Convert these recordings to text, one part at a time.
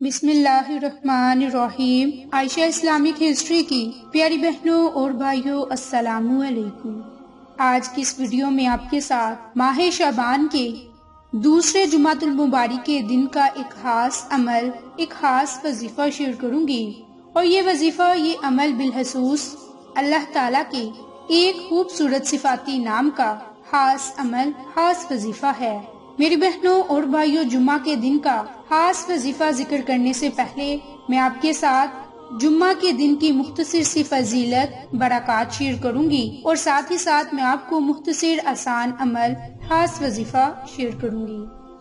بسم اللہ الرحمن الرحیم۔ عائشہ اسلامک ہسٹری کی پیاری بہنوں اور بھائیوں، السلام علیکم۔ آج کی اس ویڈیو میں آپ کے ساتھ ماہ شعبان کے دوسرے جمعۃ المبارک کے دن کا ایک خاص عمل، ایک خاص وظیفہ شیئر کروں گی، اور یہ وظیفہ، یہ عمل بالخصوص اللہ تعالیٰ کے ایک خوبصورت صفاتی نام کا خاص عمل، خاص وظیفہ ہے۔ میری بہنوں اور بھائیوں، جمعہ کے دن کا خاص وظیفہ ذکر کرنے سے پہلے میں آپ کے ساتھ جمعہ کے دن کی مختصر سی فضیلت، برکات شیئر کروں گی، اور ساتھ ہی ساتھ میں آپ کو مختصر آسان عمل، خاص وظیفہ شیئر کروں گی۔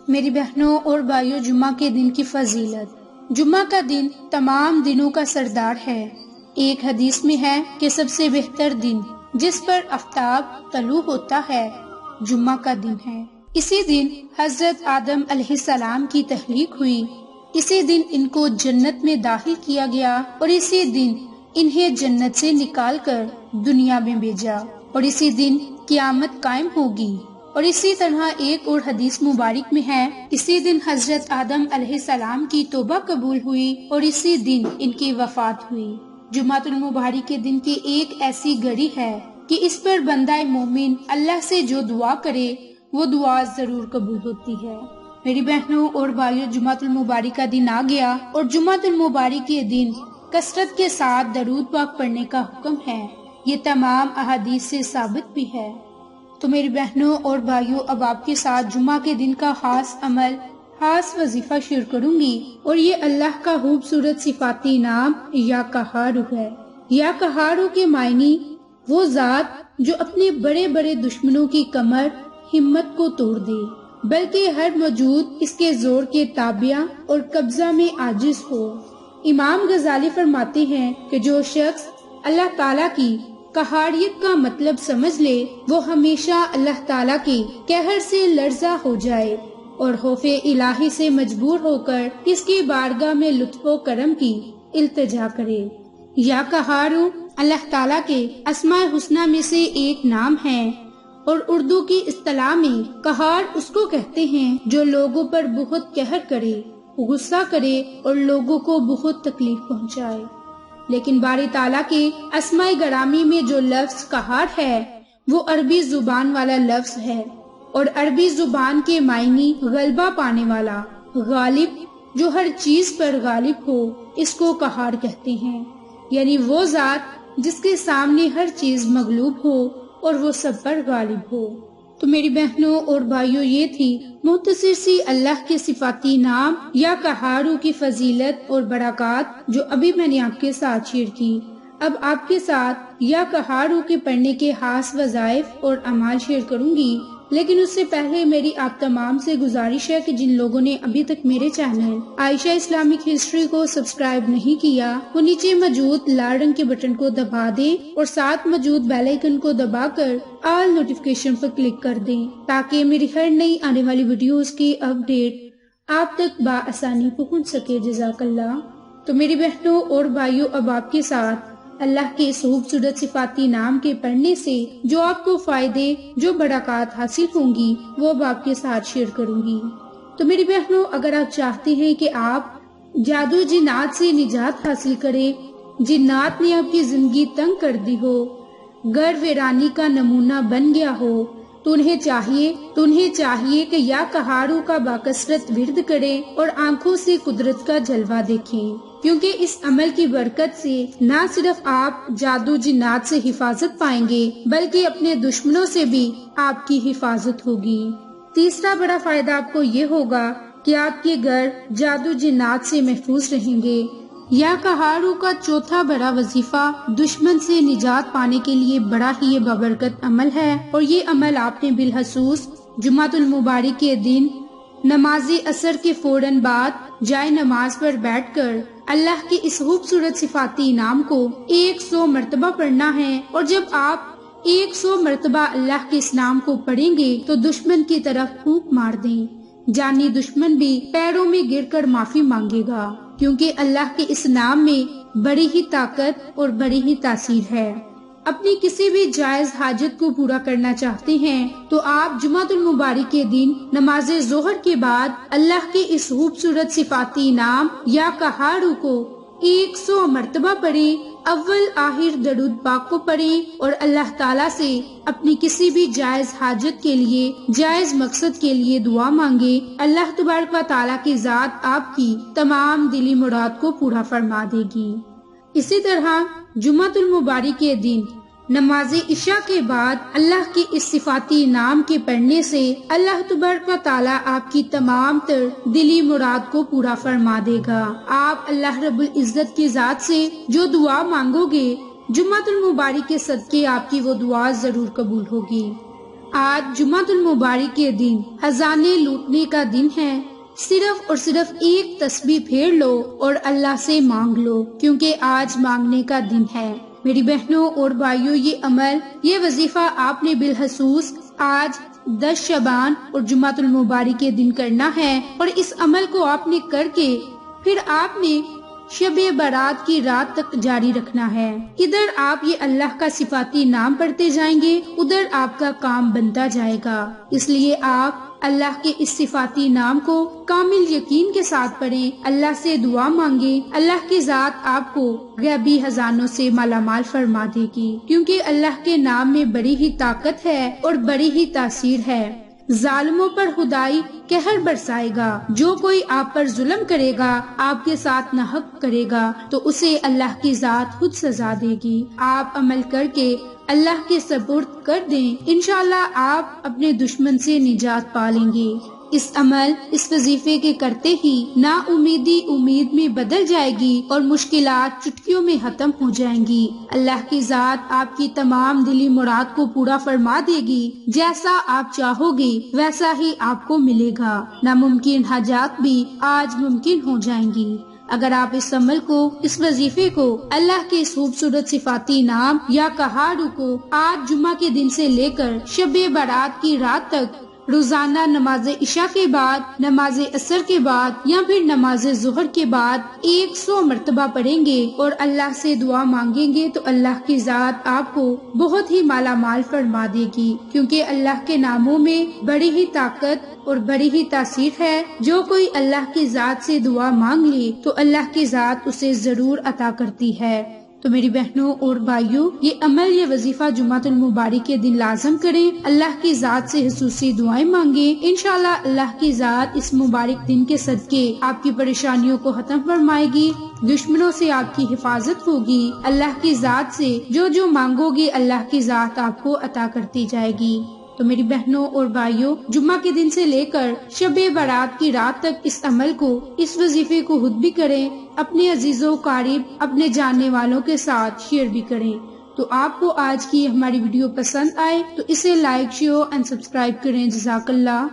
میری بہنوں اور بھائیوں، جمعہ کے دن کی فضیلت۔ جمعہ کا دن تمام دنوں کا سردار ہے۔ ایک حدیث میں ہے کہ سب سے بہتر دن جس پر آفتاب طلوع ہوتا ہے، جمعہ کا دن ہے۔ اسی دن حضرت آدم علیہ السلام کی تخلیق ہوئی، اسی دن ان کو جنت میں داخل کیا گیا، اور اسی دن انہیں جنت سے نکال کر دنیا میں بھیجا، اور اسی دن قیامت قائم ہوگی۔ اور اسی طرح ایک اور حدیث مبارک میں ہے، اسی دن حضرت آدم علیہ السلام کی توبہ قبول ہوئی، اور اسی دن ان کی وفات ہوئی۔ جمعۃ المبارک کے دن کی ایک ایسی گھڑی ہے کہ اس پر بندہ مومن اللہ سے جو دعا کرے وہ دعا ضرور قبول ہوتی ہے۔ میری بہنوں اور بھائیوں، جمعۃ المبارک کا دن آ گیا، اور جمعۃ المبارک کے دن کثرت کے ساتھ درود پاک پڑھنے کا حکم ہے۔ یہ تمام احادیث سے ثابت بھی ہے۔ تو میری بہنوں اور بھائیوں، اب آپ کے ساتھ جمعہ کے دن کا خاص عمل، خاص وظیفہ شیئر کروں گی، اور یہ اللہ کا خوبصورت صفاتی نام یا قہار ہے۔ یا قہار کے معنی وہ ذات جو اپنے بڑے بڑے دشمنوں کی کمر، ہمت کو توڑ دے، بلکہ ہر موجود اس کے زور کے تابع اور قبضہ میں عاجز ہو۔ امام غزالی فرماتے ہیں کہ جو شخص اللہ تعالیٰ کی قہاریت کا مطلب سمجھ لے، وہ ہمیشہ اللہ تعالیٰ کے قہر سے لرزہ ہو جائے، اور خوف الہی سے مجبور ہو کر اس کی بارگاہ میں لطف و کرم کی التجا کرے۔ یا قہارو اللہ تعالیٰ کے اسماء الحسنی میں سے ایک نام ہے، اور اردو کی اصطلاح میں قہار اس کو کہتے ہیں جو لوگوں پر بہت قہر کرے، غصہ کرے، اور لوگوں کو بہت تکلیف پہنچائے۔ لیکن باری تعالیٰ کے اسماء گرامی میں جو لفظ قہار ہے، وہ عربی زبان والا لفظ ہے، اور عربی زبان کے معنی غلبہ پانے والا، غالب، جو ہر چیز پر غالب ہو، اس کو قہار کہتے ہیں۔ یعنی وہ ذات جس کے سامنے ہر چیز مغلوب ہو اور وہ سب پر غالب ہو۔ تو میری بہنوں اور بھائیوں، یہ تھی مختصر سی اللہ کے صفاتی نام یا قہارو کی فضیلت اور برکات، جو ابھی میں نے آپ کے ساتھ شیئر کی۔ اب آپ کے ساتھ یا قہارو کے پڑھنے کے خاص وظائف اور اعمال شیئر کروں گی، لیکن اس سے پہلے میری آپ تمام سے گزارش ہے کہ جن لوگوں نے ابھی تک میرے چینل عائشہ اسلامک ہسٹری کو سبسکرائب نہیں کیا، وہ نیچے موجود لال رنگ کے بٹن کو دبا دیں، اور ساتھ موجود بیل آئیکن کو دبا کر آل نوٹیفیکیشن پر کلک کر دیں، تاکہ میری ہر نئی آنے والی ویڈیوز کی اپڈیٹ آپ تک بآسانی پہنچ سکے۔ جزاک اللہ۔ تو میری بہنوں اور بھائیوں، اب آپ کے ساتھ اللہ کے اس خوبصورت صفاتی نام کے پڑھنے سے جو آپ کو فائدے، جو برکات حاصل ہوں گی، وہ اب آپ کے ساتھ شیئر کروں گی۔ تو میری بہنوں، اگر آپ چاہتے ہیں کہ آپ جادو جنات سے نجات حاصل کریں، جنات نے آپ کی زندگی تنگ کر دی ہو، گھر ویرانی کا نمونہ بن گیا ہو، تو انہیں چاہیے کہ یا قہارو کا باکثرت ورد کریں اور آنکھوں سے قدرت کا جلوہ دیکھیں، کیونکہ اس عمل کی برکت سے نہ صرف آپ جادو جنات سے حفاظت پائیں گے، بلکہ اپنے دشمنوں سے بھی آپ کی حفاظت ہوگی۔ تیسرا بڑا فائدہ آپ کو یہ ہوگا کہ آپ کے گھر جادو جنات سے محفوظ رہیں گے۔ یا قہارو کا چوتھا بڑا وظیفہ دشمن سے نجات پانے کے لیے بڑا ہی بابرکت عمل ہے، اور یہ عمل آپ نے بالخصوص جمعۃ المبارک کے دن نماز عصر کے فوراً بعد جائے نماز پر بیٹھ کر اللہ کے اس خوبصورت صفاتی نام کو 100 مرتبہ پڑھنا ہے، اور جب آپ 100 مرتبہ اللہ کے اس نام کو پڑھیں گے تو دشمن کی طرف پھونک مار دیں، جانی دشمن بھی پیروں میں گر کر معافی مانگے گا، کیونکہ اللہ کے اس نام میں بڑی ہی طاقت اور بڑی ہی تاثیر ہے۔ اپنی کسی بھی جائز حاجت کو پورا کرنا چاہتے ہیں تو آپ جمعۃ المبارک کے دن نماز ظہر کے بعد اللہ کے اس خوبصورت صفاتی نام یا کہاڑو کو 100 مرتبہ پڑھیں، اول آخر درود پاک کو پڑھیں اور اللہ تعالیٰ سے اپنی کسی بھی جائز حاجت کے لیے، جائز مقصد کے لیے دعا مانگے۔ اللہ تبارک و تعالیٰ کی ذات آپ کی تمام دلی مراد کو پورا فرما دے گی۔ اسی طرح جمعۃ المبارک کے دن نماز عشاء کے بعد اللہ کے اس صفاتی نام کے پڑھنے سے اللہ تبارک و تعالیٰ آپ کی تمام تر دلی مراد کو پورا فرما دے گا۔ آپ اللہ رب العزت کی ذات سے جو دعا مانگو گے، جمعۃ المبارک کے صدقے آپ کی وہ دعا ضرور قبول ہوگی۔ آج جمعۃ المبارک کے دن خزانے لوٹنے کا دن ہے۔ صرف اور صرف ایک تسبیح پھیر لو اور اللہ سے مانگ لو، کیونکہ آج مانگنے کا دن ہے۔ میری بہنوں اور بھائیوں، یہ عمل، یہ وظیفہ آپ نے بالخصوص آج 10 شعبان اور جمعۃ المبارک کے دن کرنا ہے، اور اس عمل کو آپ نے کر کے پھر آپ نے شب برات کی رات تک جاری رکھنا ہے۔ ادھر آپ یہ اللہ کا صفاتی نام پڑھتے جائیں گے، ادھر آپ کا کام بنتا جائے گا۔ اس لیے آپ اللہ کے اس صفاتی نام کو کامل یقین کے ساتھ پڑھیں، اللہ سے دعا مانگیں۔ اللہ کی ذات آپ کو غیبی خزانوں سے مالا مال فرما دے گی، کیونکہ اللہ کے نام میں بڑی ہی طاقت ہے اور بڑی ہی تاثیر ہے۔ ظالموں پر خدائی قہر برسائے گا۔ جو کوئی آپ پر ظلم کرے گا، آپ کے ساتھ ناحق کرے گا، تو اسے اللہ کی ذات خود سزا دے گی۔ آپ عمل کر کے اللہ کے سپرد کر دیں، انشاءاللہ آپ اپنے دشمن سے نجات پا لیں گے۔ اس عمل، اس وظیفے کے کرتے ہی نا امیدی امید میں بدل جائے گی اور مشکلات چٹکیوں میں ختم ہو جائیں گی۔ اللہ کی ذات آپ کی تمام دلی مراد کو پورا فرما دے گی۔ جیسا آپ چاہو گے ویسا ہی آپ کو ملے گا۔ ناممکن حاجات بھی آج ممکن ہو جائیں گی۔ اگر آپ اس عمل کو، اس وظیفے کو، اللہ کے اس خوبصورت صفاتی نام یا کہاڑو کو آج جمعہ کے دن سے لے کر شب برات کی رات تک روزانہ نماز عشاء کے بعد، نماز عصر کے بعد یا پھر نماز ظہر کے بعد 100 مرتبہ پڑھیں گے اور اللہ سے دعا مانگیں گے، تو اللہ کی ذات آپ کو بہت ہی مالا مال فرما دے گی، کیونکہ اللہ کے ناموں میں بڑی ہی طاقت اور بڑی ہی تاثیر ہے۔ جو کوئی اللہ کی ذات سے دعا مانگ لے تو اللہ کی ذات اسے ضرور عطا کرتی ہے۔ تو میری بہنوں اور بھائیوں، یہ عمل، یہ وظیفہ جمعۃ المبارک کے دن لازم کریں، اللہ کی ذات سے خصوصی دعائیں مانگیں۔ انشاءاللہ اللہ کی ذات اس مبارک دن کے صدقے آپ کی پریشانیوں کو ختم فرمائے گی، دشمنوں سے آپ کی حفاظت ہوگی۔ اللہ کی ذات سے جو جو مانگو گے، اللہ کی ذات آپ کو عطا کرتی جائے گی۔ تو میری بہنوں اور بھائیوں، جمعہ کے دن سے لے کر شب برات کی رات تک اس عمل کو، اس وظیفے کو خود بھی کریں، اپنے عزیزوں، قریب، اپنے جاننے والوں کے ساتھ شیئر بھی کریں۔ تو آپ کو آج کی ہماری ویڈیو پسند آئے تو اسے لائک، شیئر اینڈ سبسکرائب کریں۔ جزاک اللہ۔